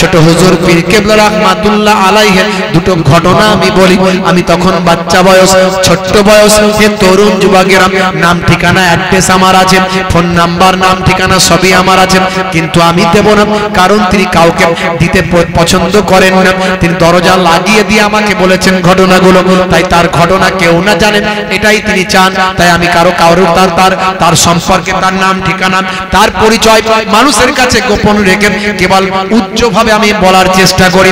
ছোট হুজুর পীর কেবলা রাহমাতুল্লাহ আলাইহি দুটো ঘটনা আমি বলি। আমি তখন বাচ্চা বয়স, ছোট্ট বয়স, যে তরুণ যুবকেরা, নাম ঠিকানা অ্যাড্রেস আমার আছে, ফোন নাম্বার নাম ঠিকানা সবই আমার আছে, কিন্তু আমি দেব না, কারণ তিনি কাউকে দিতে পছন্দ করেন না। তিনি দরজা লাগিয়ে দিয়ে আমাকে বলেছেন ঘটনাগুলো, তাই তার ঘটনা কেউ না জানেন এটাই তিনি চান। তাই আমি কারো তার সম্পর্কে, তার নাম ঠিকানা, তার পরিচয় মানুষের কাছে গোপন রেখে কেবল উচ্চভাবে আমি বলার চেষ্টা করি।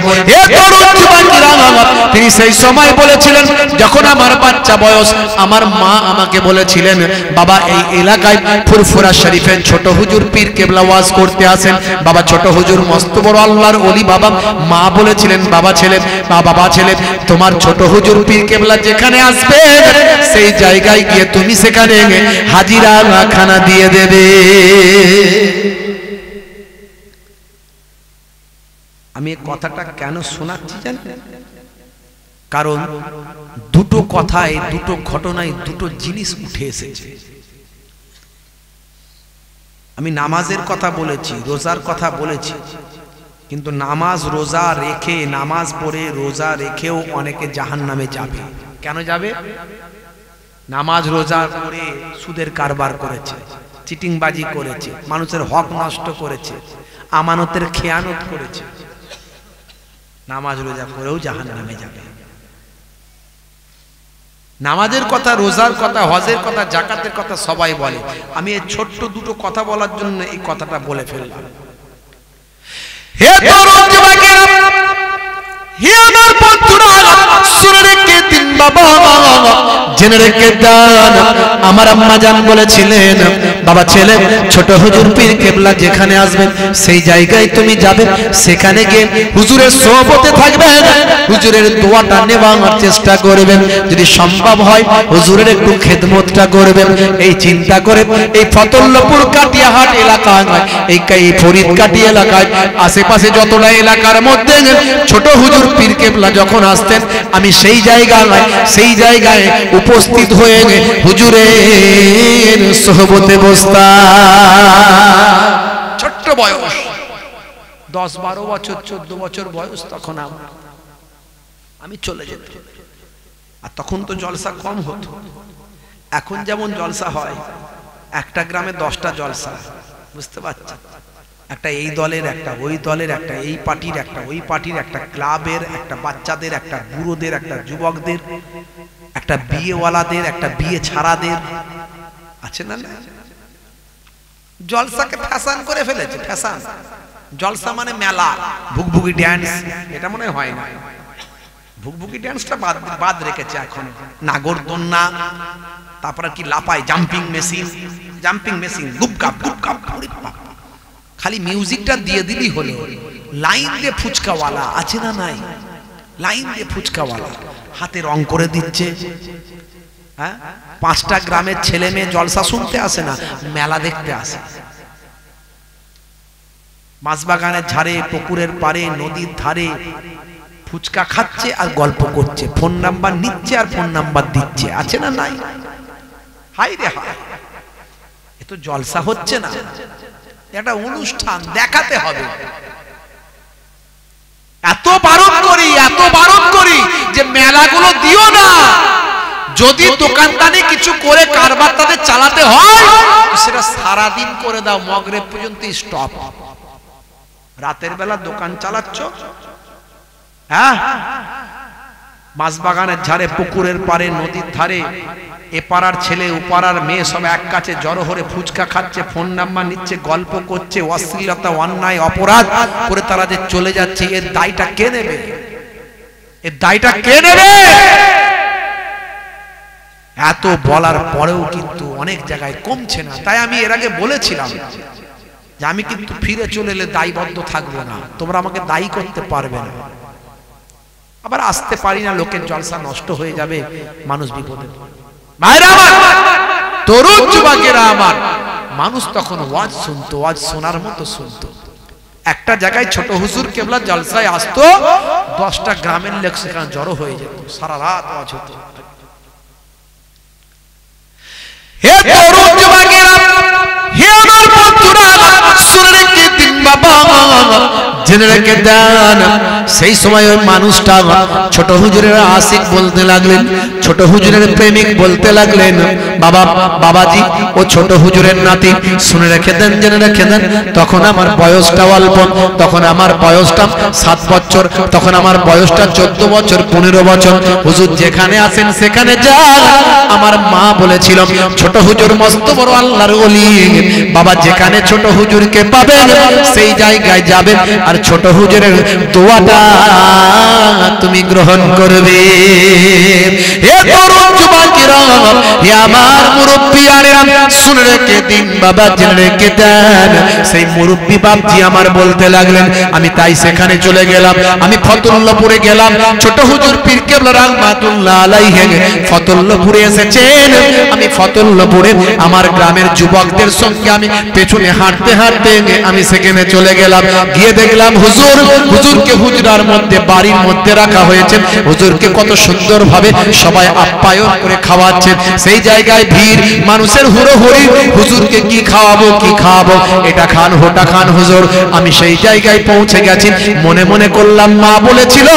তিনি সেই সময় বলেছিলেন, যখন আমার বাচ্চা বয়স, আমার মা আমাকে বলেছিলেন, বাবা এই এলাকায় ফুরফুরা শরীফের ছোট হুজুর পীর কেবলা ওয়াজ করতে আসেন। বাবা ছোট হুজুর মস্ত বড় আল্লাহর ওলি। বাবা মা বলেছিলেন, বাবা ছেলে তোমার ছোট হুজুর পীর কেবলা যেখানে আসবে সেই জায়গায় গিয়ে তুমি সেখানে হাজিরা খানা দিয়ে দেবে। আমি এই কথাটা কেন শোনাচ্ছি জানেন? কারণ দুটো কথায়, দুটো ঘটনায় দুটো জিনিস উঠে এসেছে। আমি নামাজের কথা বলেছি, রোজার কথা বলেছি, কিন্তু নামাজ রোজা রেখে, নামাজ পড়ে রোজা রেখেও অনেকে জাহান্নামে যাবে। কেন যাবে? নামাজ রোজা করে সুদের কারবার করেছে, চিটিংবাজি করেছে, মানুষের হক নষ্ট করেছে, আমানতের খেয়ানত করেছে, নামাজ রোজা করেও জাহান্নামে যাবে। নামাজের কথা, রোজার কথা, হজের কথা, যাকাতের কথা সবাই বলে। আমি এই ছোট্ট দুটো কথা বলার জন্য এই কথাটা বলে ফেললাম। হে তরুণ যুবকেরা, হে আমার বন্ধুরা, শুনে রেখে দিন বাবা, জেনে রেখে দেন। আমার আম্মা জান বলেছিলেন, বাবা ছেলে ছোট হুজুর পীর কেবলা যেখানে আসবেন সেই জায়গায় তুমি যাবে, সেখানে গিয়ে হুজুরের সোহবতে থাকবেন, হুজুরের দোয়াটা নেওয়ার চেষ্টা করবেন, যদি সম্ভব হয় হুজুরের একটু খেদমতটা করবেন। এই চিন্তা করে এই ফতুল্লাপুর কাটিয়াহাট এলাকায়, এই ফরিদকাটি এলাকায়, আশেপাশে যতটা এলাকার মধ্যে ছোট হুজুর পীর কেবলা যখন আসতেন, আমি সেই জায়গায় উপস্থিত হয়ে হুজুরের সোহবতে বসতাম। ছোট্ট বয়স, 10-12 বছর, 14 বছর বয়স তখন আমি চলে যেতাম। আর তখন তো জলসা কম হতো, এখন যেমন জলসা হয়, একটা গ্রামে 10টা জলসা, বুঝতে পারছেন? একটা এই দলের, একটা ওই দলের, একটা এই পার্টির, একটা ওই পার্টির, একটা ক্লাবের, একটা বাচ্চাদের, একটা বুড়োদের, একটা যুবকদের, একটা বিয়েওয়ালাদের, একটা বিয়ে ছাড়াদের, আছে না? জলসাকে ফ্যাশন করে ফেলেছে, ফ্যাশন। জলসা মানে মেলা, ভুগভুগি ড্যান্স, এটা মনে হয় না। ভুগভুগি ড্যান্সটা বাদ রেখেছে এখন। নাগরদোলনা, তারপরে কি লাপায়, জাম্পিং মেশিন, গুপকাপ, খালি মিউজিকটা দিয়ে দিলি হলো। লাইন দিয়ে ফুচকাওয়ালা, আছে না নাই? লাইন দিয়ে ফুচকাওয়ালা হাতে রং করে দিচ্ছে। হ্যাঁ, 5টা গ্রামের ছেলে মেয়ে জলসা শুনতে আসে না, মেলা দেখতে আসে। মাছবাগানের ধারে, পুকুরের পাড়ে, নদীর ধারে ফুচকা খাচ্ছে আর গল্প করছে, ফোন নাম্বার নিচ্ছে আর ফোন নাম্বার দিচ্ছে, আছে না নাই? হাই রে হাই, এ তো জলসা হচ্ছে না, একটা অনুষ্ঠান দেখাতে হবে। এত বারণ করি যে মেলাগুলো দিও না। যদি দোকানদানি কিছু করে কারবার তাদের চালাতে হয়, সেটা সারাদিন করে দাও, মগরিব পর্যন্ত স্টপ। রাতের বেলা দোকান চালাচ্ছ, হ্যাঁ, মাছবাগানের ধারে, পুকুরের পাড়ে, নদীর ধারে, এপাড়ার ছেলে ওপাড়ার মেয়ে সব এক কাছে জড়ো হয়ে ফুচকা খাচ্ছে, ফোন নাম্বার নিচ্ছে, গল্প করছে, অশ্লীলতা, অন্যায়, অপরাধ করে তারা যে চলে যাচ্ছে, এর দায়টা কে নেবে? এত বলার পরেও কিন্তু অনেক জায়গায় কমছে না। তাই আমি এর আগে বলেছিলাম যে আমি কিন্তু ফিরে চলে এলে দায়বদ্ধ থাকবো না, তোমরা আমাকে দায়ী করতে পারবে না। আবার আসতে পারি না, লোকের জলসা নষ্ট হয়ে যাবে, মানুষ বিপদে। ভাইরা আমার, তরুণ যুবকেরা আমার, মানুষ তখন ওয়াজ শুনতো, ওয়াজ শোনার মতো শুনতো। একটা জায়গায় ছোট হুজুর কেবলা জলসায় আসতো, 10টা গ্রামের লোক সেখানে জড়ো হয়ে যেত, সারা রাত ওয়াজ হতো। হে তরুণ যুবকেরা, হে আমার বন্ধুরা, শুনে রেখে দিন বাবা, জেনে রেখে দেন। সেই সময় ওই মানুষটা ছোট হুজুরের আশিক বলতে লাগলেন, ছোট হুজুরের প্রেমিক বলতে লাগলেন, বাবা বাবাজি ও ছোট হুজুরের নাতি, শুনে রেখে দেন, জেনে রেখে দেন, তখন আমার বয়সটা অল্প, তখন আমার বয়সটা 7 বছর, তখন আমার বয়সটা 14 বছর 15 বছর। হুজুর যেখানে আছেন সেখানে যান। আমার মা বলেছিল ছোট হুজুর মস্ত বড় আল্লাহর ওলি, বাবা যেখানে ছোট হুজুরকে পাবেন সেই জায়গায় যাবেন, আর ছোট হুজুরের দোয়াটা তুমি গ্রহণ করবে। হে তরুণ যুবকেরা, হে আমার মুরব্বিয়ারা, শুনে রেখে দিন বাবা, জেনে রেখে দেন। সেই মুরব্বি বাপজি আমার বলতে লাগলেন, আমি তাই সেখানে চলে গেলাম। আমি ফতুল্লাপুরে গেলাম। ছোট হুজুর পীর কেবলা রাহমাতুল্লাহ আলাইহি ফতুল্লাপুরে এসেছেন। আমি ফতুল্লাপুরে আমার গ্রামের যুবকদের সঙ্গে আমি পেছনে হাঁটতে হাঁটতে আমি সেখানে চলে গেলাম। গিয়ে দেখলাম হুজুরকে হুজরার মধ্যে, বাড়ির মধ্যে রাখা হয়েছে। হুজুরকে কত সুন্দরভাবে সবাই আপ্যায়ন করে খাওয়াচ্ছে। সেই জায়গায় ভিড়, মানুষের হুড়োহুড়ি, হুজুরকে কি খাওয়াবো কি খাওয়াবো, এটা খান ওটা খান হুজুর। আমি সেই জায়গায় পৌঁছে গেছি। মনে মনে করলাম মা বলেছিল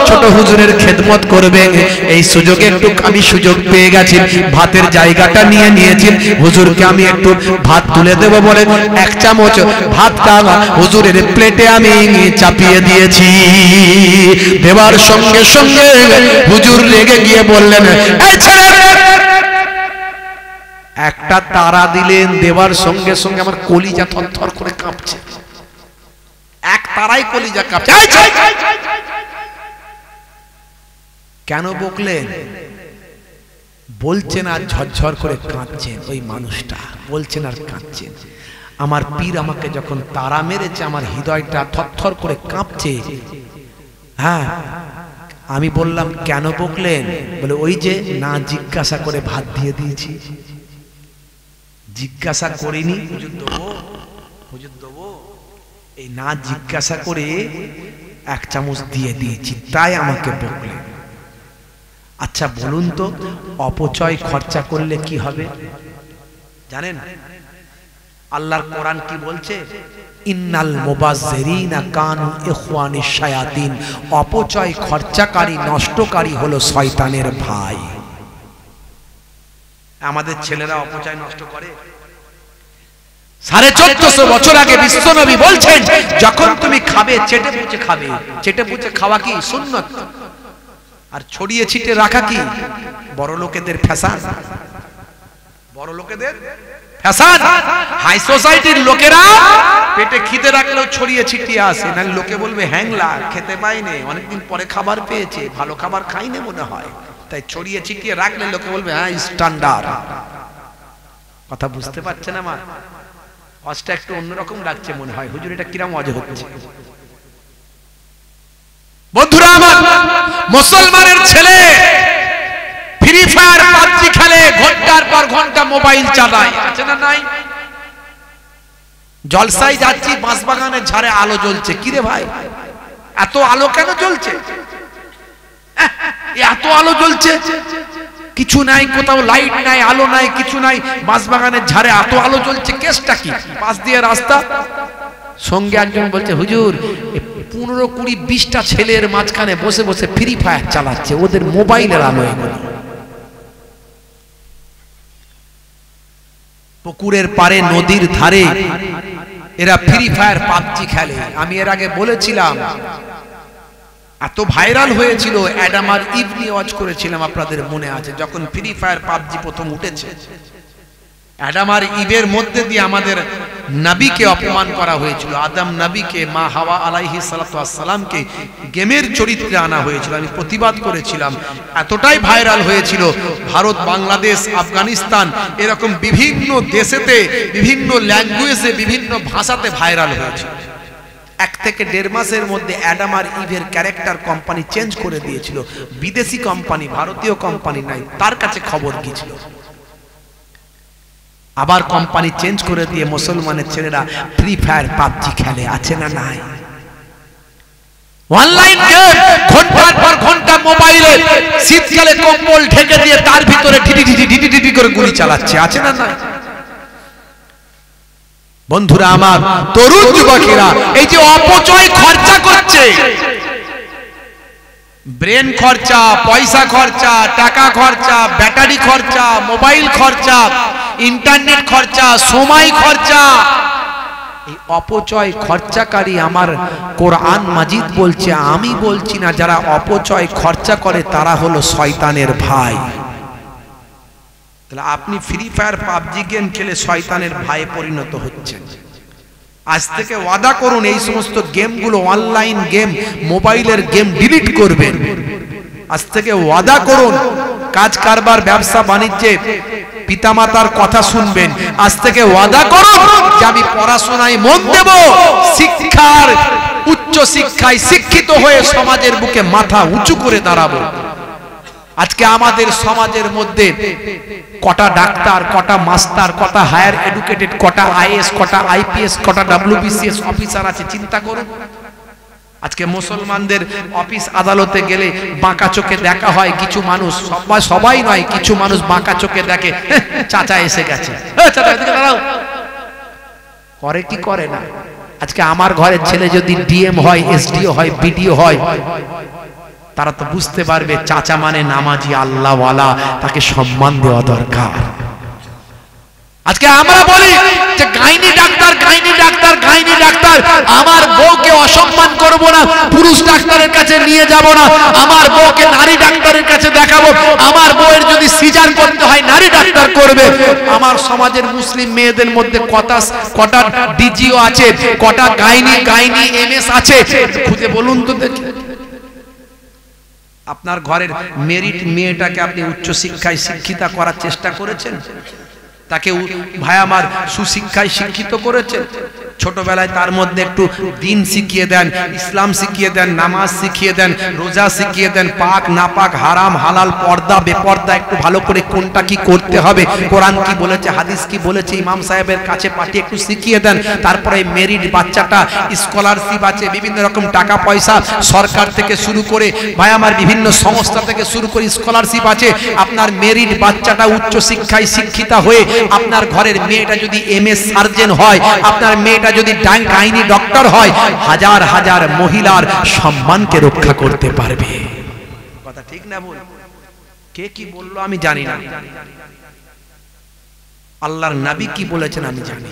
ছোট হুজুরের খেদমত করবে, এই সুযোগে একটু আমি সুযোগ পেয়ে গেছি, ভাতের জায়গাটা নিয়ে নিয়েছি। হুজুরকে আমি একটু ভাত তুলে দেব বলে 1 চামচ ভাতটা হুজুরের প্লেটে আমি চাপিয়ে দিয়েছি। দেবার সঙ্গে সঙ্গে হুজুর রেগে গিয়ে বললেন, এই ছেলে, একটা তারা দিলেন। দেবার সঙ্গে সঙ্গে আমার কলিজা থরথর করে কাঁপছে। এক তারাই কলিজা কাঁপছে। কেন বকলেন? বলছেন আর ঝরঝর করে কাঁদছেন। ওই মানুষটা বলছেন আর কাঁদছেন। আমার পীর আমাকে যখন তারা মেরেছে আমার হৃদয়টা থরথর করে কাঁপছে। হ্যাঁ, আমি বললাম কেন বকলেন? বলে ওই যে না জিজ্ঞাসা করে ভাত দিয়ে দিয়েছি। জিজ্ঞাসা করিনি, হুজুর দেবো হুজুর দেবো, এই না জিজ্ঞাসা করে 1 চামচ দিয়ে দিয়েছি, তাই আমাকে বকলেন। আচ্ছা বলুন তো, অপচয় খরচা করলে কি হবে জানেন? আল্লাহর কোরআন কি বলছে? ইন্নাল মুবাজ্জিরিনা কানু ইখওয়ানিশ শায়াতিন। অপচয় খরচাকারী, নষ্টকারী হলো শয়তানের ভাই। আমাদের ছেলেরা অপচয় নষ্ট করে। 1450 বছর আগে বিশ্বনবী বলছেন, যখন তুমি খাবে চেটে পুচে খাবে। চেটে পুচে খাওয়া কি সুন্নাত, আর ছড়িয়ে ছিটে রাখা কি বড় লোকেদের ফ্যাশন। বড় লোকেদের ফ্যাশন। হাই সোসাইটির লোকেরা পেটে খিদে রাখলেও ছড়িয়ে ছিটিয়ে আসে, না লোকে বলবে হ্যাংলা, খেতে পাইনি, অনেকদিন পরে খাবার পেয়েছে, ভালো খাবার খাইনি মনে হয়, তাই ছড়িয়ে ছিটিয়ে রাখলে লোকে বলবে হ্যাঁ স্ট্যান্ডার্ড। কথা বুঝতে পারছেন আমার? অজটা একটু অন্যরকম লাগছে মনে হয়। হুজুর এটা কিরম অজ হচ্ছে? বন্ধুরা আমার, মুসলমানের ছেলে ফ্রি ফায়ার পাবজি খেলে, ঘন্টার পর ঘন্টা মোবাইল চালায়, আছে না নাই? জলসায় যাচ্ছি, বাঁশবাগানের ঝাড়ে আলো জ্বলছে। কিরে ভাই, এত আলো কেন জ্বলছে? এত আলো জ্বলছে, কিছু নাই, কোথাও লাইট নাই, আলো নাই, কিছু নাই, বাঁশবাগানের ঝাড়ে এত আলো জ্বলছে, কেসটা কি? পাশ দিয়ে রাস্তা, সঙ্গে একজন বলছে হুজুর 15, 20, 20টা ছেলের মাঝখানে বসে বসে ফ্রি ফায়ার চালাচ্ছে, ওদের মোবাইলের আলো এগুলো। পুকুরের পারে, নদীর ধারে এরা ফ্রি ফায়ার পাবজি খেলে। আমি এর আগে বলেছিলাম, এত ভাইরাল হয়েছিল, অ্যাডাম আর ইভ নিয়ে ওয়াজ করেছিলাম, আপনাদের মনে আছে? যখন ফ্রি ফায়ার পাবজি প্রথম উঠেছে, অ্যাডাম আর ইভের মধ্যে দিয়ে আমাদের নবীকে অপমান করা হয়েছিল। আদম নবীকে, মা হাওয়া আলাইহিস সালাতু ওয়াস সালামকে গেমের চরিত্রে আনা হয়েছিল। আমি প্রতিবাদ করেছিলাম, এতটাই ভাইরাল হয়েছিল। ভারত, বাংলাদেশ, আফগানিস্তান এরকম বিভিন্ন দেশেতে, বিভিন্ন ল্যাঙ্গুয়েজে, বিভিন্ন ভাষাতে ভাইরাল হয়েছিল। 1 থেকে 1.5 মাসের মধ্যে অ্যাডাম আর ইভের ক্যারেক্টার কোম্পানি চেঞ্জ করে দিয়েছিল। বিদেশি কোম্পানি, ভারতীয় কোম্পানি নাই, তার কাছে খবর গিয়েছিল। আবার কোম্পানি চেঞ্জ করে দিয়ে মুসলমানের ছেলেরা ফ্রি ফায়ার পাবজি খেলে, আছে না নাই? অনলাইন গেম, ঘন্টার পর ঘন্টা মোবাইলে, শীতকালে কম্বল ঢেকে দিয়ে তার ভিতরে ঢিটি ঢিটি ঢিটি ঢিটি করে গুলি চালাচ্ছে, আছে না নাই? বন্ধুরা আমার, তরুণ যুবকেরা এই যে অপচয় খরচা করছে, ব্রেন খরচা, পয়সা খরচা, টাকা খরচা, ব্যাটারি খরচা, মোবাইল খরচা, ইন্টারনেট খরচা, সময় খরচা, এই অপচয় খরচাকারী আমার কোরআন মাজিদ বলছে, আমি বলছি না, যারা অপচয় খরচা করে তারা হলো শয়তানের ভাই। তাহলে আপনি ফ্রি ফায়ার পাবজি গেম খেলে শয়তানের ভাইয়ে পরিণত হচ্ছেন। আজ থেকে ওয়াদা করুন এই সমস্ত গেমগুলো, অনলাইন গেম, মোবাইলের গেম ডিলিট করবেন। আজ থেকে ওয়াদা করুন কাজ কারবার, ব্যবসা বাণিজ্যে পিতামাতার কথা শুনবেন। আজ থেকে ওয়াদা করুন যে আমি পড়াশোনায় মন দেব, শিক্ষার উচ্চ শিক্ষায় শিক্ষিত হয়ে সমাজের বুকে মাথা উঁচু করে দাঁড়াবো। আজকে আমাদের সমাজের মধ্যে কটা ডাক্তার, কটা মাস্টার, কটা হায়ার এডুকেটেড, কটা আইএস, কটা আইপিএস, কটা ডব্লিউবিসিএস অফিসার আছে চিন্তা করুন। আজকে মুসলমানদের অফিস আদালতে গেলে বাঁকা চোখে দেখা হয় কিছু মানুষ, সবাই নয়, কিছু মানুষ বাঁকা চোখে দেখে, চাচা এসে গেছে, চাচা এদিকে দাঁড়াও, করে কি করে না। আজকে আমার ঘরের ছেলে যদি ডিএম হয়, এসডিও হয়, বিডিও হয়, তারা তো বুঝতে পারবে চাচা মানে নামাজি, আল্লাহওয়ালা, তাকে সম্মান দেওয়া দরকার। আজকে আমরা বলি যে gynae doctor, gynae doctor, gynae doctor, আমার বউকে অসম্মান করব না, পুরুষ ডাক্তারের কাছে নিয়ে যাব না, আমার বউকে নারী ডাক্তারের কাছে দেখাবো, আমার বউয়ের যদি সিজার করতে হয় নারী ডাক্তার করবে। আমার সমাজের মুসলিম মেয়েদের মধ্যে কটা ডিজিও আছে, কটা গাইনি এমএস আছে, খুঁজে বলুন তো দেখি। আপনার ঘরের মেরিট মেয়েটাকে আপনি উচ্চ শিক্ষায় শিক্ষিতা করার চেষ্টা করেছেন? তাকে ভাই আমার সুশিক্ষায় শিক্ষিত করেছেন? ছোটবেলায় তার মধ্যে একটু দিন শিখিয়ে দেন, ইসলাম শিখিয়ে দেন, নামাজ শিখিয়ে দেন, রোজা শিখিয়ে দেন, পাক নাপাক, হারাম হালাল, পর্দা বেপর্দা একটু ভালো করে কোনটা কি করতে হবে, কোরআন কি বলেছে, হাদিস কি বলেছে, ইমাম সাহেবের কাছে পাঠিয়ে একটু শিখিয়ে দেন। তারপরে মেরিট বাচ্চাটা, স্কলারশিপ আছে, বিভিন্ন রকম টাকা পয়সা সরকার থেকে শুরু করে ভাই আমার বিভিন্ন সংস্থা থেকে শুরু করে স্কলারশিপ আছে। আপনার মেরিট বাচ্চাটা উচ্চ শিক্ষায় শিক্ষিতা হয়ে আপনার ঘরের মেয়েটা যদি এমএস সার্জন হয়, আপনার মেয়েটা যদি গাইনি ডক্টর হয়, হাজার হাজার মহিলার সম্মানকে রক্ষা করতে পারবে। কথা ঠিক না বল? কে কি বললো আমি জানি না, আল্লাহর নবী কি বলেছেন আমি জানি।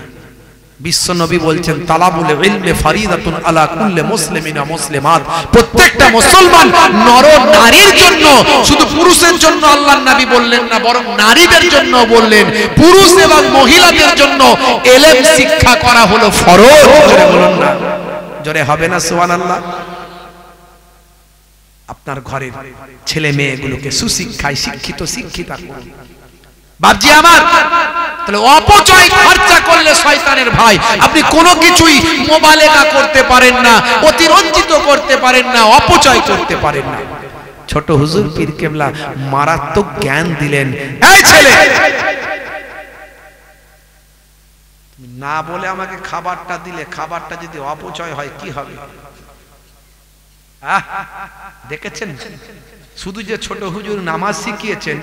বিশ্ব নবী বলছেন তালাবুল ইলমে ফরিদাতুন আলা কুল্লি মুসলিমিন ওয়া মুসলিমাত, প্রত্যেকটা মুসলমান নর নারীর জন্য, শুধু পুরুষের জন্য আল্লাহর নবী বললেন না, বরং নারীদের জন্য বললেন। পুরুষ এবং মহিলাদের জন্য ইলম শিক্ষা করা হলো ফরজ। জোরে বলুন না, জোরে হবে না সুবহানাল্লাহ। আপনার ঘরের ছেলে মেয়েগুলোকে সুশিক্ষায় শিক্ষিতা করুন। বাপজি আমার, তাহলে অপচয় খরচা করলে শয়তানের ভাই। আপনি কোনো কিছুই মোবালেগা করতে পারেন না, অতিরঞ্জিত করতে পারেন না, অপচয় করতে পারেন না। ছোট হুজুর পীর কেবলা মারাত্মক জ্ঞান দিলেন, এই ছেলে না বলে আমাকে খাবারটা দিলে, খাবারটা যদি অপচয় হয় কি হবে? দেখেছেন? শুধু যে ছোট হুজুর নামাজ শিখিয়েছেন,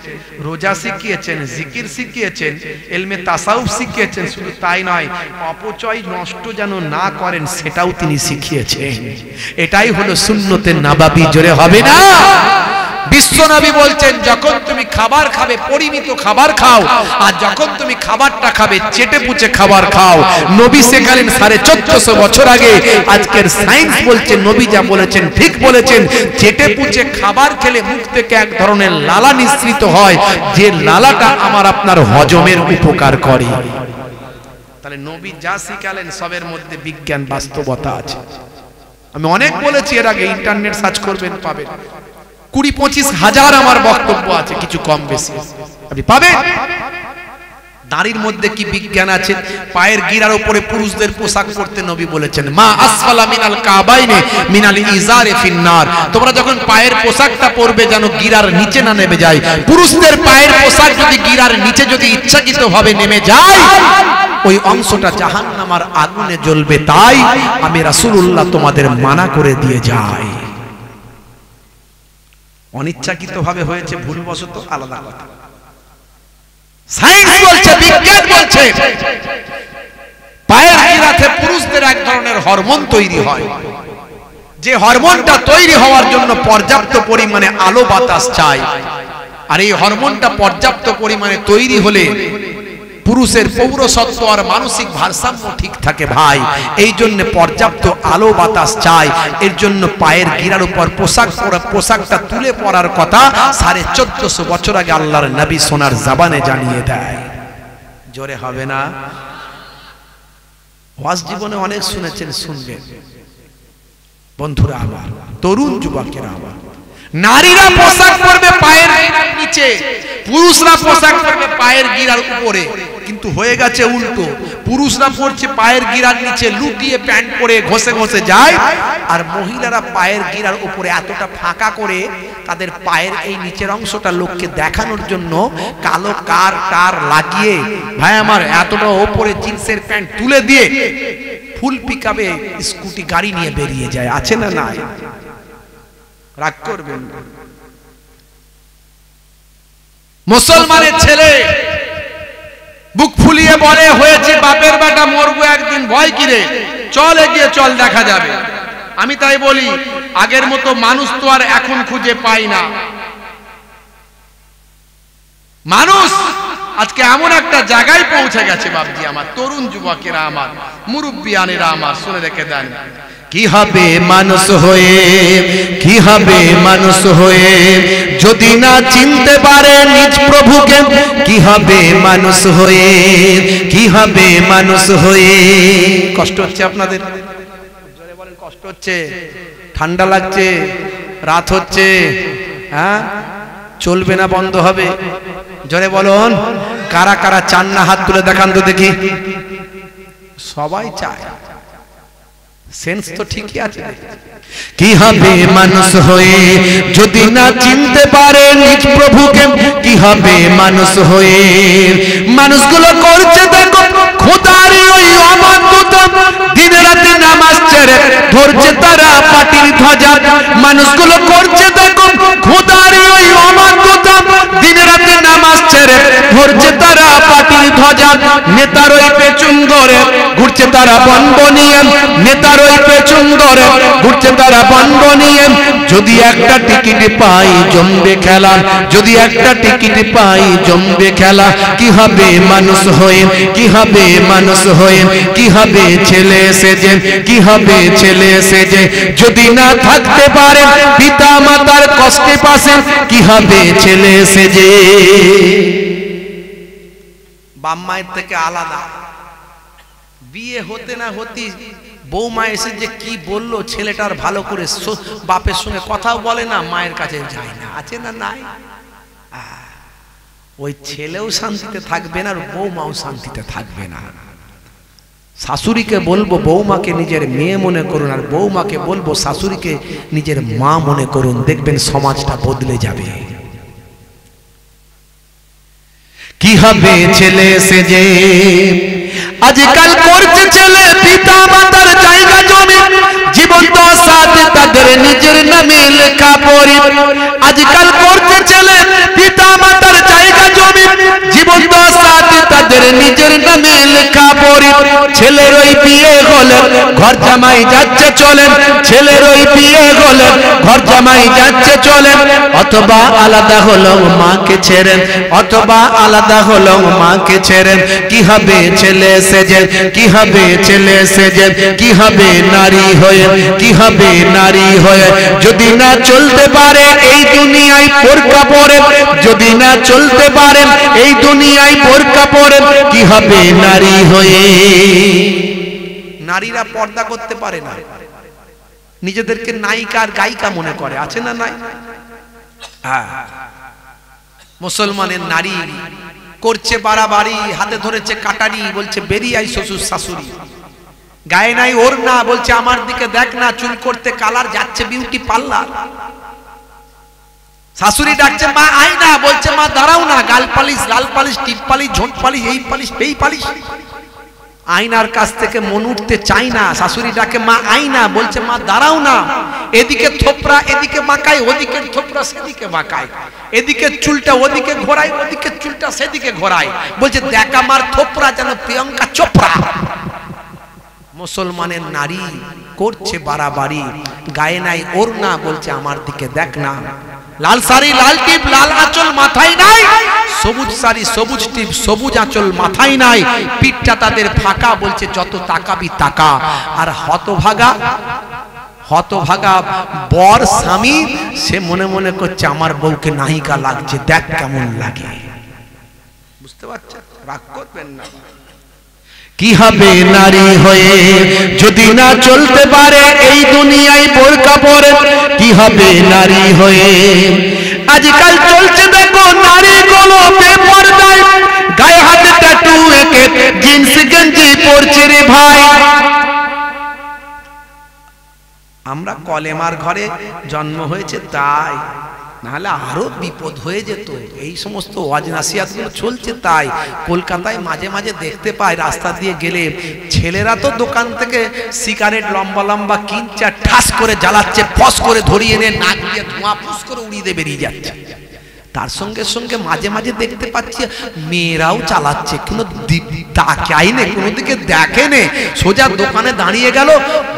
রোজা শিখিয়েছেন, জিকির শিখিয়েছেন, ইলমে তাসাউফ শিখিয়েছেন, শুধু তাই নয়, অপচয় নষ্ট যেন না করেন সেটাও তিনি শিখিয়েছেন। এটাই হলো সুন্নতে নববী। জোরে হবে না? বিশ্ব নবী বলছেন যখন তুমি খাবার খাবে পরিমিত খাবার খাও, আর যখন তুমি খাবারটা খাবে চেটে পুচে খাবার খাও। নবী শেখালেন 1450 বছর আগে। আজকের সায়েন্স বলছে নবী যা বলেছেন ঠিক বলেছেন। চেটে পুচে খাবার খেলে মুখ থেকে এক ধরনের লালা নিঃসৃত হয়, যে লালাটা আমার আপনার হজমের উপকার করে। তাহলে নবী যা শিখালেন সবের মধ্যে বিজ্ঞান বাস্তবতা আছে। আমি অনেক বলেছি এর আগে, ইন্টারনেট সার্চ করবেন পাবেন। 20-25 হাজার আমার বক্তব্য আছে, কিছু কম বেশি আপনি পাবেন। নারীর মধ্যে কি বিজ্ঞান আছে? পায়ের গিরার উপরে পুরুষদের পোশাক পরতে নবী বলেছেন, মা আসফালা মিনাল কাবাইনে মিনাল ইজারে ফিন্নার। তোমরা যখন পায়ের পোশাকটা পরবে যেন গিরার নিচে না নেমে যায়। পুরুষদের পায়ের পোশাক যদি গিরার নিচে যদি ইচ্ছাকৃতভাবে নেমে যায়, ওই অংশটা জাহান্নামের আগুনে জ্বলবে। তাই আমি রাসূলুল্লাহ তোমাদের মানা করে দিয়ে যাই। অনিচ্ছাকৃতভাবে হয়েছে, ভুলবশত, আলাদা কথা। সায়েন্স বলছে, বিজ্ঞান বলছে পায়ের গিরাতে পুরুষদের এক ধরনের হরমোন তৈরি হয়, যে হরমোনটা তৈরি হওয়ার জন্য পর্যাপ্ত পরিমাণে আলো বাতাস চাই। আর এই হরমোনটা পর্যাপ্ত পরিমাণে তৈরি হলে পুরুষের পৌরসত্ব আর মানসিক ভারসাম্য ঠিক থাকে ভাই। এই জন্য পর্যাপ্ত আলো বাতাস চাই। এর জন্য পায়ের গিরার উপর পোশাকটা তুলে পরার কথা 1450 বছর আগে আল্লাহর নবী সোনার জবানে জানিয়ে দেয়। জোরে হবে না? ওয়াজ জীবনে অনেক শুনেছেন, শুনবেন বন্ধুরা আমার, তরুণ যুবকেরা আমার। নারীরা পোশাক পরবে পায়ের গিরার নিচে, পুরুষরা পোশাক পরবে পায়ের গিরার উপরে। কিন্তু হয়ে গেছে উল্টো, পুরুষরা পরছে পায়ের গিরার নিচে, লুটিয়ে প্যান্ট পরে ঘষে ঘষে যায়, আর মহিলারা পায়ের গিরার উপরে এতটা ফাঁকা করে তাদের পায়ের এই নিচের অংশটা লোককে দেখানোর জন্য কালো কার লাগিয়ে ভাই আমার এতটা উপরে জিন্সের প্যান্ট তুলে দিয়ে ফুল পিকআপে স্কুটি গাড়ি নিয়ে বেরিয়ে যায়। আছে না নাই? রাগ করবেন। মুসলমানের ছেলে বুক ফুলিয়ে বলে, হয়েছে বাপের বেটা, মরবো একদিন, ভয় কিরে, চল এগিয়ে চল, দেখা যাবে। আমি তাই বলি, আগের মতো মানুষ তো আর এখন খুঁজে পাই না। মানুষ আজকে এমন একটা জায়গায় পৌঁছে গেছে বাপজি আমার, তরুণ যুবকেরা আমার, মুরব্বিয়ানেরা আমার, শুনে রেখে দেন। কি হবে মানুষ হয়ে, কি হবে মানুষ হয়ে যদি না চিনতে পারে নিজ প্রভুকে? কি হবে মানুষ হয়ে, কি হবে মানুষ হয়ে? কষ্ট হচ্ছে আপনাদের? জোরে বলেন, কষ্ট হচ্ছে? ঠান্ডা লাগছে? রাত হচ্ছে? হ্যাঁ, চলবে না, বন্ধ হবে? জোরে বলুন। কারা কারা চান না হাত তুলে দেখান তো দেখি। সবাই চায়, সেন্স তো ঠিকই আছে। কি হবে মানুষ হয়ে যদি না চিনতে পারে নিজ প্রভুকে? কি হবে মানুষ হয়ে? মানুষগুলো করছে দেখো খোদারই ওই অবাধ্যতা, দিন রাতে নামাজ ছেড়ে ধরছে তারা পাটির ধ্বজা। মানুষগুলো করছে দেখো খোদারই ওই অবাধ্যতা, দিন রাতে নামাজ ছেড়ে ধরছে তারা পাটির ধ্বজা। নেতার ওই পেছন ধরে ঘুরছে তারা বন্ড নিয়ে, নেতার ওই পেছন ধরে ঘুরছে তারা বন্ড নিয়ে। যদি একটা টিকিট পাই জমবে খেলা, যদি একটা টিকিট পাই জমবে খেলা। কি হবে মানুষ হয়ে, কি হবে মানুষ হয়ে, কি হবে ছেলে সেজে, কি হবে ছেলে সেজে যদি না থাকতে পারে পিতা মাতার কষ্টে পাশে? কি হবে ছেলে সেজে? বাপ মায়ের থেকে আলাদা, বিয়ে হতে না হতে বৌমা এসে যে কি বললো, ছেলেটার ভালো করে বাপের সঙ্গে কথাও বলে না, মায়ের কাছে যায় না। আছে না নাই? ওই ছেলেও শান্তিতে থাকবে না, আর বৌমাও শান্তিতে থাকবে না। শাশুড়িকে বলবো বৌমাকে নিজের মেয়ে মনে করুন, আর বৌমাকে বলবো শাশুড়িকে নিজের মা মনে করুন, দেখবেন সমাজটা বদলে যাবে। কি হবে ছেলে সেজে? আজকাল করছে ছেলে পিতা মাতার জায়গা জমি, জীবন্ত সাথে তাদের নিজের নামে লেখা পড়ি। আজকাল করছে ছেলে পিতা মাতার জায়গা জমি, জীবন্ত সাথে তাদের নিজের নামে লেখা পড়ি। ছেলের ওই বিয়ে হলে ঘর জামাই যাচ্ছে চলে, ছেলের ওই বিয়ে হলে ঘর জামাই যাচ্ছে চলে। অথবা আলাদা হলো মাকে ছেড়ে, অথবা আলাদা হলো মাকে ছেড়ে। কি হবে ছেলে সেজে, কি হবে ছেলে সেজে, কি হবে নারী হয়ে, কি হবে নারী হয়ে যদি না চলতে পারে এই দুনিয়ায় বোরকা পরে? যদি না চলতে পারে এই দুনিয়ায় বোরকা পরে, কি হবে নারী হয়ে? নারীরা পর্দা করতে পারে না, নিজেদেরকে নায়িকা আর গায়িকা মনে করে। আছে না নাই? হ্যাঁ, মুসলমানের নারী করছে বাড়াবাড়ি, হাতে ধরেছে কাটারি, বলছে বেরিয়ে আই শ্বশুর শাশুড়ি। গায়ে নাই ওর না, বলছে আমার দিকে দেখ না, চুল করতে কালার, যাচ্ছে বিউটি পার্লার। শাশুড়ি ডাকছে মা আই না, বলছে মা দাঁড়াও না, গাল পালিশ, লাল পালিশ, টিপ পালিশ, ঝোঁট পালিশ, এই পালিশ এই পালিশ। আয়নার কাছ থেকে মন উঠতে চাই না, শাশুড়ি ডাকে মা আয়না, বলছে মা দাঁড়াও না, এদিকে থোপরা এদিকে বাঁকায়, ওদিকে থোপরা সেদিকে বাঁকায়, এদিকে চুলটা ওদিকে ঘোরায়, ওদিকে চুলটা সেদিকে ঘোরায়। বলছে দেখ আমার থোপরা যেন প্রিয়ঙ্কা চোপড়া। মুসলমানের নারী করছে বাড়াবাড়ি, গায়ে নাই ওড়না, বলছে আমার দিকে দেখ না, লাল শাড়ি লাল টিপ লাল আঁচল মাথায় নাই, সবুজ শাড়ি সবুজ টিপ সবুজ আঁচল মাথায় নাই, পিঠটা তাদের ফাঁকা, বলছে যত তাকাবি তাকা। আর হতভাগা বর স্বামী সে মনে মনে করছে আমার বউকে নায়িকা লাগছে, দেখ কেমন লাগে। বুঝতে পারছেন? রাগ করবেন না। কি হবে নারী হয়ে যদি না চলতে পারে এই দুনিয়ায় বোরকা পরে? কি হবে নারী হয়ে? আজকাল চলছে দেখো নারীগুলো বেপরদায়, গায়ে হাতে ট্যাটু এঁকে জিন্স গেঞ্জি পরছে রে ভাই। আমরা কলেমার ঘরে জন্ম হয়েছে তাই, নাহলে আরো বিপদ হয়ে যেত। এই সমস্ত ওয়াজ নাসিহাতগুলো চলছে তাই। কলকাতায় মাঝে মাঝে দেখতে পাই রাস্তা দিয়ে গেলে ছেলেরা তো দোকান থেকে সিগারেট লম্বা লম্বা কিনছে, ঠাস করে জ্বালাচ্ছে, ফস করে ধরিয়ে এনে নাক দিয়ে ধোঁয়া ফুস করে উড়িয়ে দিয়ে বেরিয়ে যাচ্ছে। তার সঙ্গে সঙ্গে মাঝে মাঝে দেখতে পাচ্ছি মেয়েরাও চালাচ্ছে, কোনো তাকাই নেই, কোনো দিকে দেখে নেই, সোজা দোকানে দাঁড়িয়ে গেল,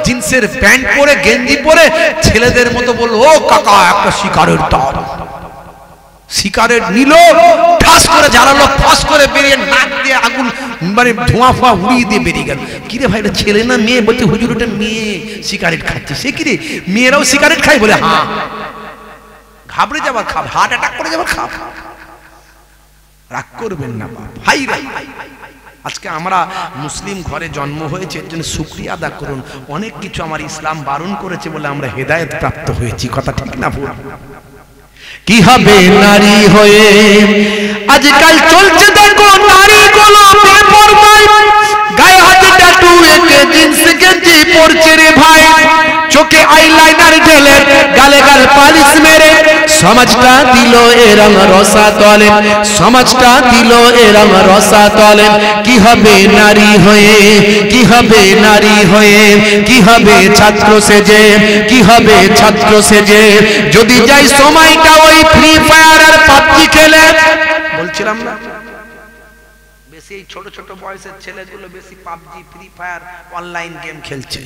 জিন্সের প্যান্ট পরে গেঞ্জি পরে ছেলেদের মতো বললো ও কাকা একটা সিগারেট দাও। সিগারেট নিল, ঠাস করে জ্বালালো, ফস করে বেরিয়ে নাক দিয়ে আগুন মানে ধোঁয়া ফোয়া উড়িয়ে দিয়ে বেরিয়ে গেল। কিরে ভাই এটা ছেলে না মেয়ে? বলছে হুজুর ওটা মেয়ে সিগারেট খাচ্ছে। সে কিরে মেয়েরাও সিগারেট খায়? বলে হ্যাঁ। ঘাবড়ে যাবার খাব, হার্ট অ্যাটাক করে যাবার খাব। রাগ করবেন না ভাই। আজকে আমরা মুসলিম ঘরে জন্ম হয়েছে, এর জন্য শুকরিয়া আদা করুন। অনেক কিছু আমার ইসলাম বারণ করেছে বলে আমরা হেদায়েত প্রাপ্ত হয়েছি, কথা ঠিক না ভুল? কি হবে নারী হয়ে? আজকাল চলছে দেখো নারীগুলো বেপরদায়, গায়ে হাতে ট্যাটু এঁকে জিন্স গেঞ্জি পরছে রে ভাই, চোখে আইলাইনার ঢেলে গালে গাল পালিশ মেরে সমাজটা দিল এরম রসা তলে, সমাজটা দিল এরম রসা তলে। কি হবে নারী হয়ে? কি হবে নারী হয়ে? কি হবে ছাত্র সেজে? কি হবে ছাত্র সেজে যদি যাই সময়টা ওই ফ্রি ফায়ার আর পাবজি খেলে? বলছিলাম না বেশি এই ছোট ছোট বয়সের ছেলেগুলো বেশি PUBG free fire online game খেলছে।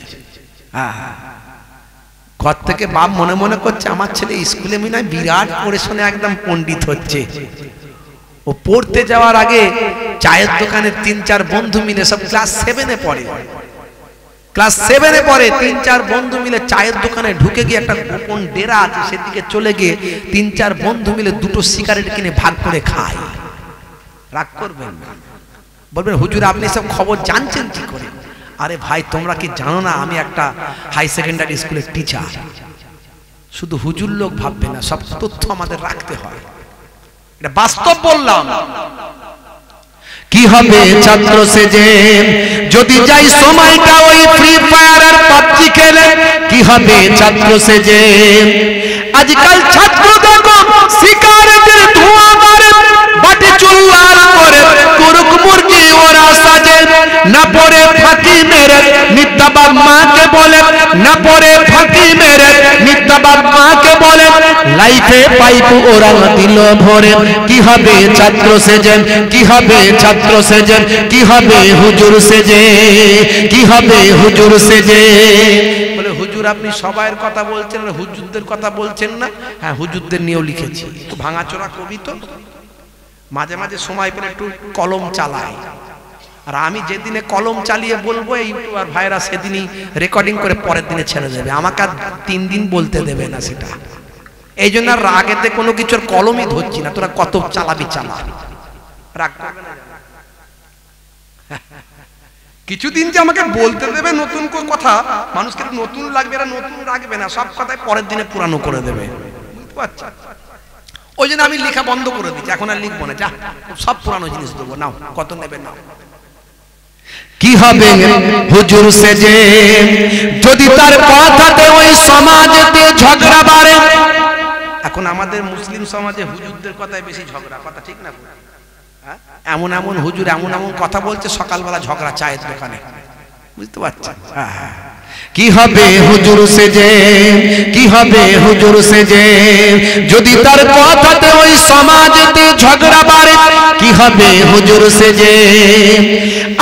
ঘর থেকে বাপ মনে মনে করছে আমার ছেলে স্কুলে মনে হয় বিরাট পড়াশোনা একদম পণ্ডিত হচ্ছে। ও পড়তে যাওয়ার আগে চায়ের দোকানে 3-4 বন্ধু মিলে, সব ক্লাস 7-এ পড়ে, ক্লাস 7-এ পড়ে, 3-4 বন্ধু মিলে চায়ের দোকানে ঢুকে গিয়ে একটা গোপন ডেরা আছে সেদিকে চলে গিয়ে 3-4 বন্ধু মিলে 2টো সিগারেট কিনে ভাগ করে খায়। রাগ করবেন না, বলবেন হুজুর আপনি সব খবর জানছেন কি করে? আরে ভাই তোমরা কি জানো না আমি একটা হাই সেকেন্ডারি স্কুলের টিচার? শুধু হুজুর লোক ভাববে না, সব তথ্য আমাদের রাখতে হয়, এটা বাস্তব বললাম। কি হবে ছাত্র সেজে যদি যাই সময়টা ওই ফ্রি ফায়ার আর পাবজি খেলে? কি হবে ছাত্র সেজে? আজকাল ছাত্র দেখো সিগারেটের ধোঁয়া মারে, বাটি চুল লাল করে কুরুক মুরগি ওরা সাজে, না পরে ফাঁকি মেরে মিথ্যা বাপ মাকে বলে, না পরে ফাঁকি মেরে মিথ্যা বাপ মাকে বলে, লাইফে পাইপ ওরা দিল ভরে। কি হবে ছাত্র সেজে? কি হবে ছাত্র সেজে? কি হবে হুজুর সেজে? কি হবে হুজুর সেজে? বলে হুজুর আপনি সবাইয়ের কথা বলছেন, হুজুরদের কথা বলছেন না? হ্যাঁ হুজুরদের নিয়েও লিখেছি, একটু ভাঙাচোরা কবি তো, মাঝে মাঝে সময় পেলে একটু কলম চালাই। আর আমি যেদিনে কলম চালিয়ে বলবো এই ইউটিউবার ভাইরা সেদিনই রেকর্ডিং করে পরের দিনে ছেড়ে দেবে, আমাকে আর 3 দিন বলতে দেবে না সেটা। এই জন্য রাগেতে কোনো কিছুর কলমই ধরছি না, তোরা কত চালাবি চালা, রাগ করবে না। কিছুদিন যে আমাকে বলতে দেবে নতুন কোন কথা, মানুষকে নতুন লাগবে না, নতুন রাখবে না, সব কথাই পরের দিনে পুরানো করে দেবে, বুঝতে পারছো? ওই জন্য আমি লেখা বন্ধ করে দিচ্ছি, এখন আর লিখবো না, যা সব পুরানো জিনিস দেবো, নাও কত নেবে নাও। কি হবে হুজুর সেজে যদি তার কথাতে ওই সমাজেতে ঝগড়া বাড়ে? এখন আমাদের মুসলিম সমাজে হুজুরদের কথায় বেশি ঝগড়া, কথা ঠিক না? এমন এমন হুজুর এমন এমন কথা বলছে, সকালবেলা ঝগড়া চায়ের দোকানে, বুঝতে পারছেন? কি হবে হুজুর সেজে? কি হবে হুজুর সেজে যদি তার কথাতে ওই সমাজেতে ঝগড়া বাড়ে? কি হবে হুজুর সেজে।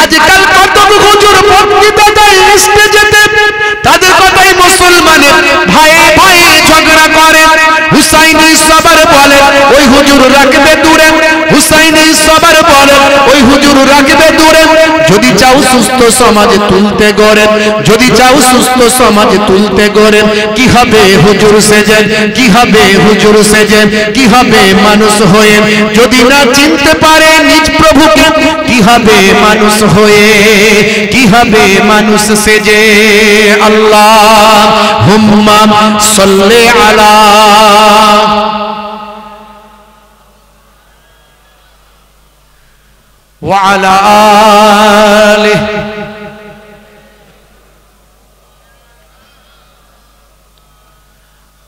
আজকাল কত হুজুর বক্তৃতা দেয় স্টেজেতে, তাদের কথাই মুসলমানের ভাই ভাই ঝগড়া করে। হুসাইনি সবার বলে ওই হুজুর রাখবে দূরে, হুসাইনি সবার বলে ওই হুজুর রাখবে দূরে। যদি চাও সুস্থ সমাজ তুলতে গড়ে, যদি চাও সুস্থ সমাজ তুলতে গড়ে, কি হবে হুজুর সেজে, কি হবে হুজুর সেজে, কি হবে মানুষ হয়ে। যদি না চিনতে পারে নিজ প্রভুকে, কি হবে মানুষ হয়ে, কি হবে মানুষ সেজে। আল্লাহুম্মা সাল্লি আলা ওয়া আলা আলিহি।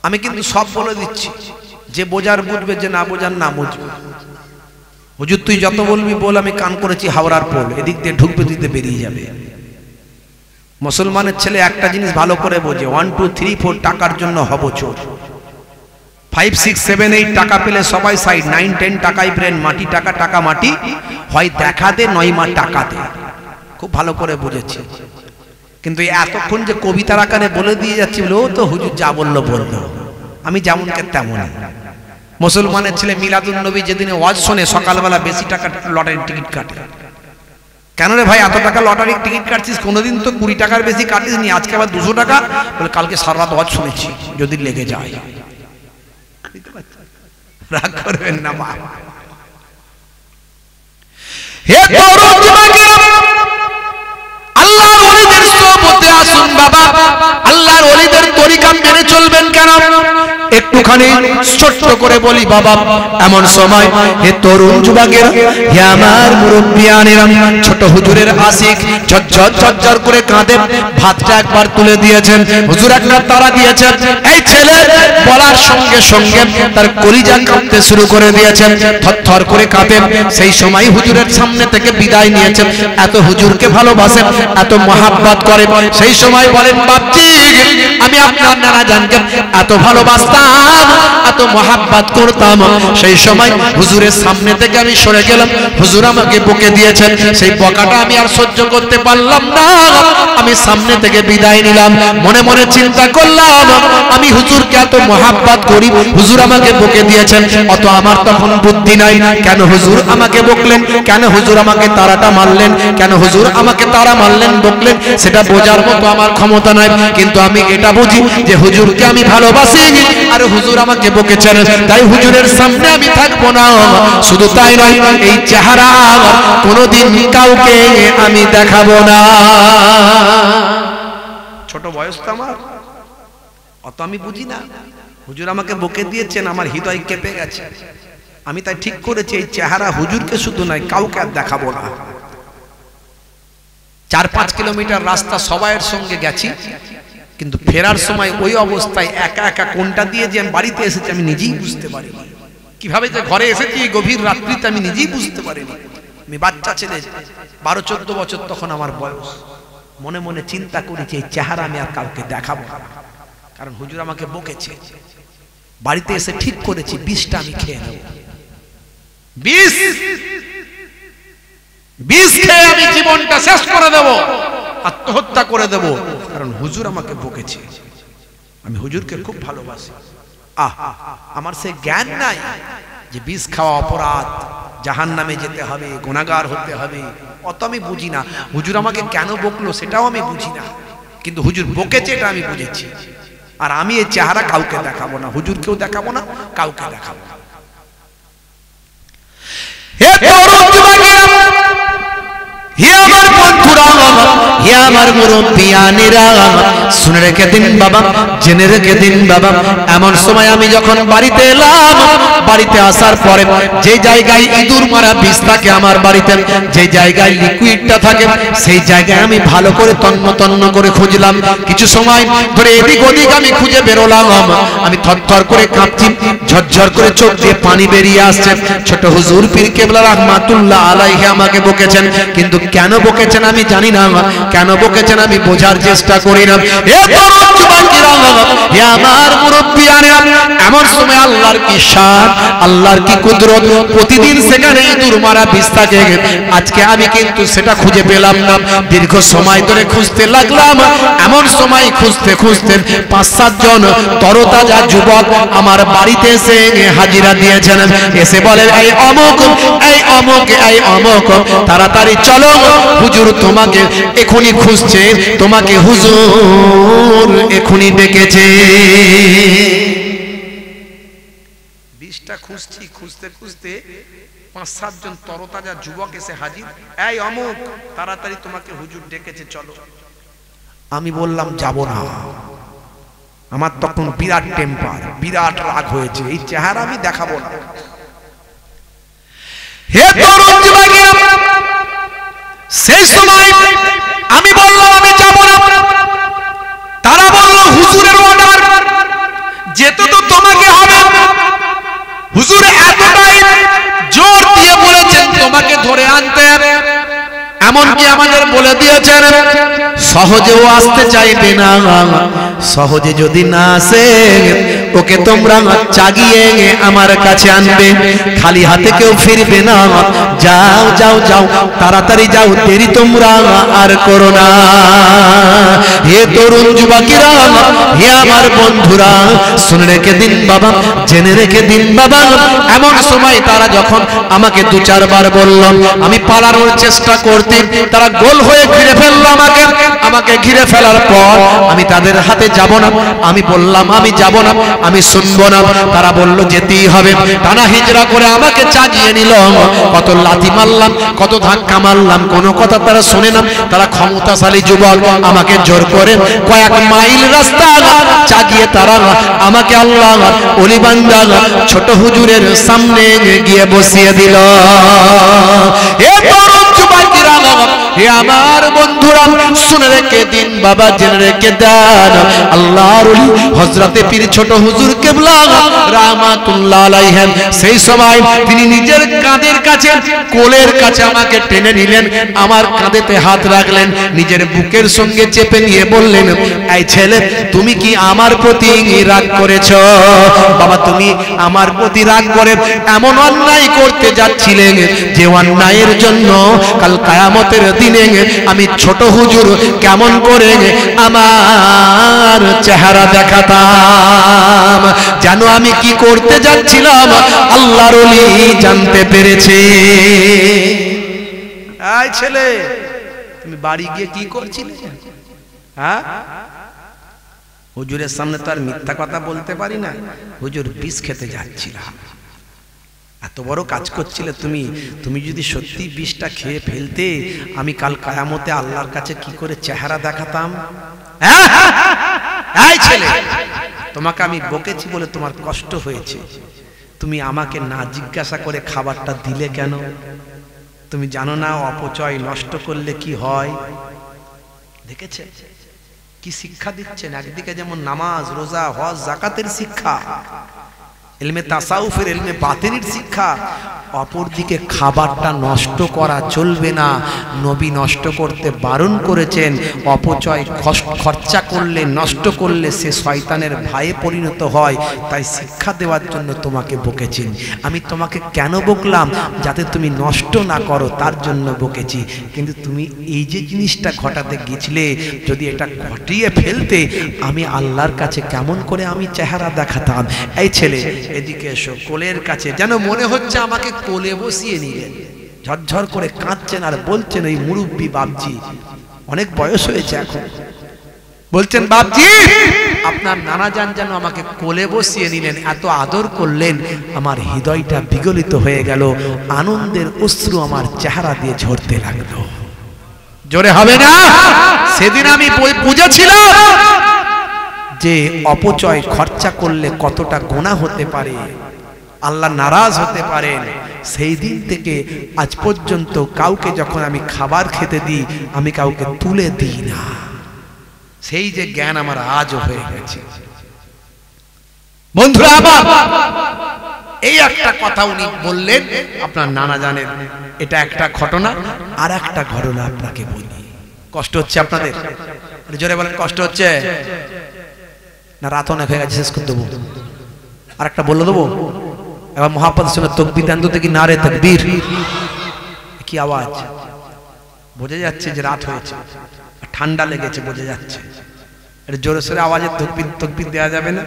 আমি কিন্তু সব বলে দিচ্ছি, যে বোঝার বুঝবে, যে না বোঝার না বুঝবে। হুজুর তুই যত বলবি বল, আমি কান করেছি হাওড়ার পোল, এদিক দিয়ে ঢুকবে দিতে বেরিয়ে যাবে। মুসলমানের ছেলে একটা জিনিস ভালো করে বোঝে, 1 2 3 4 টাকার জন্য হব চোর। 5 6 7 8 টাকা পেলে সবাই সাইড, 9 10 টাকাই ব্রেন, মাটি টাকা টাকা মাটি, হয় দেখা দে নয় মা টাকা দে। খুব ভালো করে বুঝেছি। কিন্তু এতক্ষণ যে কবিতার আকারে বলে দিয়ে যাচ্ছি, ও তো হুজুর যা বললো বললো, আমি যেমনকে তেমনই। মুসলমানের ছেলে মিলাদুন নবী যেদিনে ওয়াজ শোনে, সকালবেলা বেশি টাকা লটারির টিকিট কাটে। কেন রে ভাই এত টাকা লটারির টিকিট কাটছিস? কোনোদিন তো 20 টাকার বেশি কাটিস নি, আজকে আবার 200 টাকা। বলে কালকে সারা রাত ওয়াজ শুনেছি, যদি লেগে যায়। রাগ করবেন না মা। হে তরুণ যুবকেরা, আল্লাহর ওলিদের সোহবতে আসুন বাবা। আল্লাহর ওলিদের তরিকা মেনে চলবেন কেন? একটুখানি ছোট্ট করে বলি বাবা। এমন সময় হে তরুণ যুবকেরা, হে আমার মুরব্বিয়ানেরা, ছোট হুজুরের আশিক ঝরঝর ঝরঝর করে কাঁদে। ভাতটা একবার তুলে দিয়েছেন, হুজুর একটা তারা দিয়েছেন। এই ছেলে বলার সঙ্গে সঙ্গে তার কলিজা কাঁপতে শুরু করে দিয়েছেন, থরথর করে কাঁপে। সেই সময় হুজুরের সামনে থেকে বিদায় নিয়েছেন। এত হুজুরকে ভালোবাসেন, এত মহাব্বত করে। সেই সময় বলেন, বাপজি আমি আপনার নানা জানকে এত ভালোবাসতাম, এত মহাব্বত করতাম। সেই সময় হুজুরের সামনে থেকে আমি সরে গেলাম, হুজুর আমাকে বকে দিয়েছেন। সেই বকাটা আমি আর সহ্য করতে পারলাম না, আমি সামনে থেকে বিদায় নিলাম। মনে মনে চিন্তা করলাম, আমি হুজুরকে এত মহাব্বত করি, হুজুর আমাকে বকে দিয়েছেন, অত আমার তখন বুদ্ধি নাই। কেন হুজুর আমাকে বকলেন, কেন হুজুর আমাকে তারাটা মারলেন, কেন হুজুর আমাকে তারা মারলেন বকলেন, সেটা বোঝার মতো আমার ক্ষমতা নাই। কিন্তু আমি এটা বুঝি যে হুজুরকে আমি ভালোবাসি, আর হুজুর আমাকে বকেছেন, তাই হুজুরের সামনে আমি থাকবো না। শুধু তাই নয়, এই চেহারা কোনোদিন কাউকে আমি দেখাবো না। ছোট বয়স তো আমার, অত আমি বুঝি না। হুজুর আমাকে বকে দিয়েছেন, আমার হৃদয় কেঁপে গেছে। আমি তাই ঠিক করেছি, এই চেহারা হুজুরকে শুধু নয় কাউকে আর দেখাবো না। 4-5 কিলোমিটার রাস্তা সবাইয়ের সঙ্গে গেছি, কিন্তু ফেরার সময় ওই অবস্থায় একা একা কোনটা দিয়ে যে আমি বাড়িতে এসেছি আমি নিজেই বুঝতে পারিনি। কিভাবে যে ঘরে এসেছি গভীর রাত্রিতে আমি নিজেই বুঝতে পারিনি। আমি বাচ্চা ছেলে, 12-14 বছর তখন আমার বয়স। মনে মনে চিন্তা করেছি, এই চেহারা আমি আর কাউকে দেখাবো না, কারণ হুজুর আমাকে বকেছে। বাড়িতে এসে ঠিক করেছি 20টা আমি খেয়ে নেব। 20 খেয়ে আমি জীবনটা শেষ করে দেব, আত্মহত্যা করে দেব, কারণ হুজুর আমাকে বকেছে। আমি হুজুরকে খুব ভালোবাসি। আমার সে জ্ঞান নাই যে 20 খাওয়া অপরাধ, জাহান্নামে যেতে হবে, গুনাহগার হতে হবে, অত আমি বুঝি না। হুজুর আমাকে কেন বকলো সেটাও আমি বুঝি না, কিন্তু হুজুর বকেছে এটা আমি বুঝেছি। আর আমি এই চেহারা কাউকে দেখাবো না, হুজুরকেও দেখাবো না, কাউকে দেখাবো না। হে তরুণ যুবকেরা, হে আমার বন্ধুরা, হে আমার মুরব্বিয়ানেরা, শুনে রেখে দিন বাবা, জেনে রেখে দিন বাবা। এমন সময় আমি যখন বাড়িতে এলাম, বাড়িতে আসার পরে যে জায়গায় ইঁদুর মারা বিষ থাকে আমার বাড়িতে, যে জায়গায় লিকুইডটা থাকে, সেই জায়গায় আমি ভালো করে তন্ন তন্ন করে খুঁজলাম। কিছু সময় ধরে এদিক ওদিক আমি খুঁজে বেরোলাম। আমি থরথর করে কাঁপছি, ঝরঝর করে চোখ দিয়ে পানি বেরিয়ে আসছে। ছোট হুজুর পীর কেবলা রাহমাতুল্লাহ আলাইহি আমাকে বকেছেন, কিন্তু কেন বকেছেন আমি জানি না, কেন বকেছেন আমি বোঝার চেষ্টা করি না। হে তরুণ যুবকেরা, হে আমার মুরব্বিয়ানেরা, এমন সময় আল্লাহর কি শান, আল্লাহর কি কুদরত। প্রতিদিন সেখানে ইঁদুর মারা বিষ থাকে, আজকে আমি কিন্তু সেটা খুঁজে পেলাম না। দীর্ঘ সময় ধরে খুঁজতে লাগলাম। এমন সময় খুঁজতে খুঁজতে 5-7 জন তরতাজা যুবক আমার বাড়িতে এসে হাজিরা দিয়েছেন। এসে বলে, এই অমুক, এই অমুক, এই অমুক, তাড়াতাড়ি চলো, হুজুর তোমাকে এখনই খুঁজছে, তোমাকে হুজুর এখনই ডেকেছে। বিষটা খুঁজছি, খুঁজতে খুঁজতে 5-7 জন তরতাজা যুবক এসে হাজির। এই অমুক, তাড়াতাড়ি তোমাকে হুজুর ডেকেছে, চলো। আমি বললাম যাব না। আমার তখন বিরাট টেম্পার, বিরাট রাগ হয়েছে, এই চেহারা আমি দেখাবো না। হে তরুণ যুবকেরা, সেই সময় আমি বললাম আমি যাব না। তারা বলল, হুজুরের অর্ডার, যেতে তো তোমাকে হবে। হুজুর এতটাই জোর দিয়ে বলেছেন তোমাকে ধরে আনতে হবে, এমনকি আমাদের বলে দিয়েছেন সহজেও আসতে চাইবে না। সহজে যদি না আসে ওকে তোমরা চাগিয়ে আমার কাছে আনবে, খালি হাতে কেউ ফিরবে না। যাও যাও যাও, তাড়াতাড়ি যাও, দেরি তোমরা আর করো না। হে তরুণ যুবকেরা, হে আমার বন্ধুরা, শুনে রেখে দিন বাবা, জেনে রেখে দিন বাবা। এমন সময় তারা যখন আমাকে 2-4 বার বলল, আমি পালানোর চেষ্টা করতে, তারা গোল হয়ে ঘিরে ফেললো আমাকে। আমাকে ঘিরে ফেলার পর আমি তাদের হাতে যাব না। আমি বললাম আমি যাব না, আমি শুনবো না। তারা বলল যেতেই হবে। টানা হিজড়া করে আমাকে চাগিয়ে নিল। কত লাথি মারলাম, কত ধাক্কা মারলাম, কোনো কথা তারা শুনে না। তারা ক্ষমতাশালী যুবক, আমাকে জোর করে কয়েক মাইল রাস্তা চাগিয়ে তারা আমাকে আল্লাহ অলিবান্দা ছোট হুজুরের সামনে গিয়ে বসিয়ে দিল। এ তরুণ যুবকেরা, হে আমার বন্ধুরা, শুনে রেখে দিন বাবা, জেনে রেখে দেন, আল্লাহর ওলি হযরতে পীর ছোট হুজুর কেবলা রাহমাতুল্লাহ আলাইহি সেই সময় তিনি নিজের কাঁধের কাছে, কোলের কাছে আমাকে টেনে নিলেন, আমার কাঁধেতে হাত রাখলেন, নিজের বুকের সঙ্গে চেপে নিয়ে বললেন, এই ছেলে, তুমি কি আমার প্রতি রাগ করেছো? বাবা, তুমি আমার প্রতি রাগ করে এমন অন্যায় করতে যাচ্ছিলেন যে অন্যায়ের জন্য কাল কিয়ামতের দিনে আমি ছোট হুজুর কেমন করে আমার চেহারা দেখাতাম, জানো আমি কি করতে যাচ্ছিলাম, আল্লাহর ওলি জানতে পেরেছে। এই ছেলে, তুমি বাড়ি গিয়ে কি করছিলে? হ্যাঁ, হুজুরের সামনে তো আর মিথ্যা কথা বলতে পারি না। হুজুর বিষ খেতে যাচ্ছিলাম। এত বড় কাজ করছিলে তুমি, তুমি যদি সত্যি বিষটা খেয়ে ফেলতে, আমি কাল কিয়ামতে আল্লাহর কাছে কি করে চেহারা দেখাতাম। এই ছেলে, তোমাকে আমি বকেছি বলে তোমার কষ্ট হয়েছে, তুমি আমাকে না জিজ্ঞাসা করে খাবারটা দিলে কেন? তুমি জানো না অপচয় নষ্ট করলে কি হয়? দেখেছে কি শিক্ষা দিচ্ছেন? একদিকে যেমন নামাজ, রোজা, হজ, যাকাতের শিক্ষা, ইলমে তাসাউফের, ইলমে বাতিনের শিক্ষা, অপরদিকে খাবারটা নষ্ট করা চলবে না। নবী নষ্ট করতে বারণ করেছেন। অপচয় খরচা করলে, নষ্ট করলে সে শয়তানের ভাইয়ে পরিণত হয়। তাই শিক্ষা দেওয়ার জন্য তোমাকে বকেছি। আমি তোমাকে কেন বকলাম? যাতে তুমি নষ্ট না করো, তার জন্য বকেছি। কিন্তু তুমি এই যে জিনিসটা ঘটাতে গেছিলে, যদি এটা ঘটিয়ে ফেলতে, আমি আল্লাহর কাছে কেমন করে আমি চেহারা দেখাতাম। এই ছেলে, এদিকে এসো, কোলের কাছে, যেন মনে হচ্ছে আমাকে কোলে বসিয়ে নিলেন। ঝরঝর করে কাঁদছেন আর বলছেন, এই মুরব্বী বাপজি, অনেক বয়স হয়েছে এখন, বলছেন বাপজি আপনার নানা জান যেন আমাকে কোলে বসিয়ে নিলেন, এত আদর করলেন, আমার হৃদয়টা বিগলিত হয়ে গেল, আনন্দের অশ্রু আমার চেহারা দিয়ে ঝরতে লাগলো। জোরে হবে না? সেদিন আমি বুঝেছিলাম যে অপচয় খরচা করলে কতটা গুনাহ হতে পারে, আল্লাহ নারাজ হতে পারেন। সেই দিন থেকে আজ পর্যন্ত কাউকে যখন আমি খাবার খেতে দিই, আমি কাউকে তুলে দিই না। সেই যে জ্ঞান আমার আজও হয়ে গেছে। বন্ধুরা আমার, এই একটা কথা উনি বললেন, আপনার নানা জানেন, এটা একটা ঘটনা। আর একটা ঘটনা আপনাকে বলি। কষ্ট হচ্ছে আপনাদের? জোরে বলেন, কষ্ট হচ্ছে না? রাত অনেক হয়ে গেছে, শেষ করে দেবো। আর একটা বলে দেবো, এবার মহাপদের সঙ্গে তাকবীর দেন তো দেখি, নারে তাকবীর। কি আওয়াজ, বোঝা যাচ্ছে যে রাত হয়েছে, ঠান্ডা লেগেছে, বোঝা যাচ্ছে। এটা জোরে সোরে আওয়াজে তাকবীর তাকবীর দেওয়া যাবে না?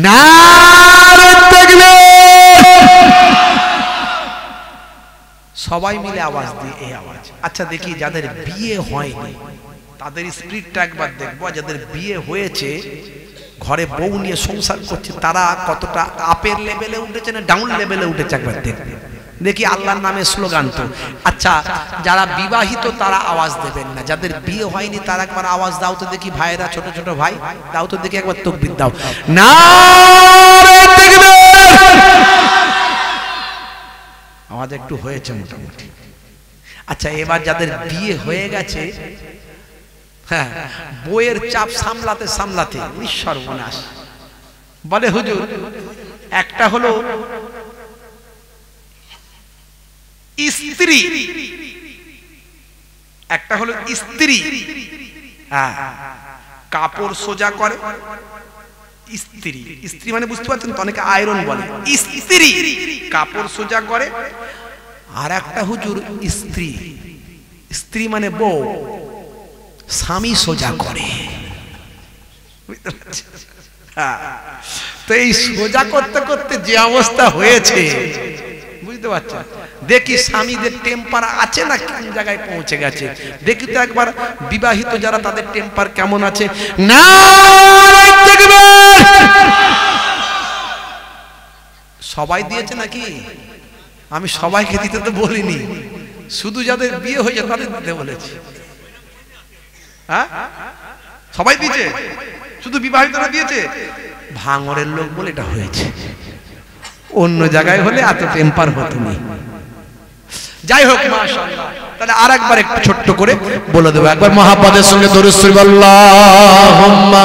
নারে তাকবীর, সবাই মিলে আওয়াজ দিয়ে এই আওয়াজ। আচ্ছা দেখি যাদের বিয়ে হয়নি তাদের স্পিরিটটা একবার দেখবো, যাদের বিয়ে হয়েছে ঘরে বউ নিয়ে সংসার করছে তারা কতটা আপের লেভেলে উঠেছে না ডাউন লেভেলে উঠেছে, একবার দেখবে দেখি। আল্লাহর নামে স্লোগান তো। আচ্ছা যারা বিবাহিত তারা আওয়াজ দেবেন না, যাদের বিয়ে হয়নি তারা একবার আওয়াজ দাও তো দেখি। ভাইয়েরা, ছোট ছোট ভাই দাও তো দেখি, একবার তাকবীর দাও। নারে তাকবীর, আওয়াজ একটু হয়েছে মোটামুটি। আচ্ছা এবার যাদের বিয়ে হয়ে গেছে, হ্যাঁ, বইয়ের চাপ সামলাতে সামলাতে নিঃসর্বনাশ, বলে হুজুর একটা হলো স্ত্রী, একটা হলো স্ত্রী, হ্যাঁ, কাপড় সোজা করে। স্ত্রী, স্ত্রী মানে বুঝতে পারছেন তো, অনেকে আয়রন বলে। স্ত্রী কাপড় সোজা করে। আর একটা হুজুর স্ত্রী, স্ত্রী মানে বউ, স্বামী সোজা করে। তো এই সোজা করতে করতে যে অবস্থা হয়েছে বুঝতে পারছেন। দেখি স্বামীদের টেম্পার আছে না কোন জায়গায় পৌঁছে গেছে, দেখি তো একবার বিবাহিত যারা তাদের টেম্পার কেমন আছে। না সবাই দিয়েছে নাকি? আমি সবাইকে দিতে তো বলিনি, শুধু যাদের বিয়ে হয়েছে তাদের দিতে বলেছি। হ্যাঁ সবাই দিয়েছে, শুধু বিবাহিতরা দিয়েছে। ভাঙড়ের লোক বলে এটা হয়েছে, অন্য জায়গায় হলে এত টেম্পার হতো না। যাই হোক মাশাআল্লাহ, তাহলে আরেকবার একটু ছোট্ট করে বলে দেবো, একবার মহাপদের সঙ্গে দরুদ শরীফ আল্লাহুম্মা।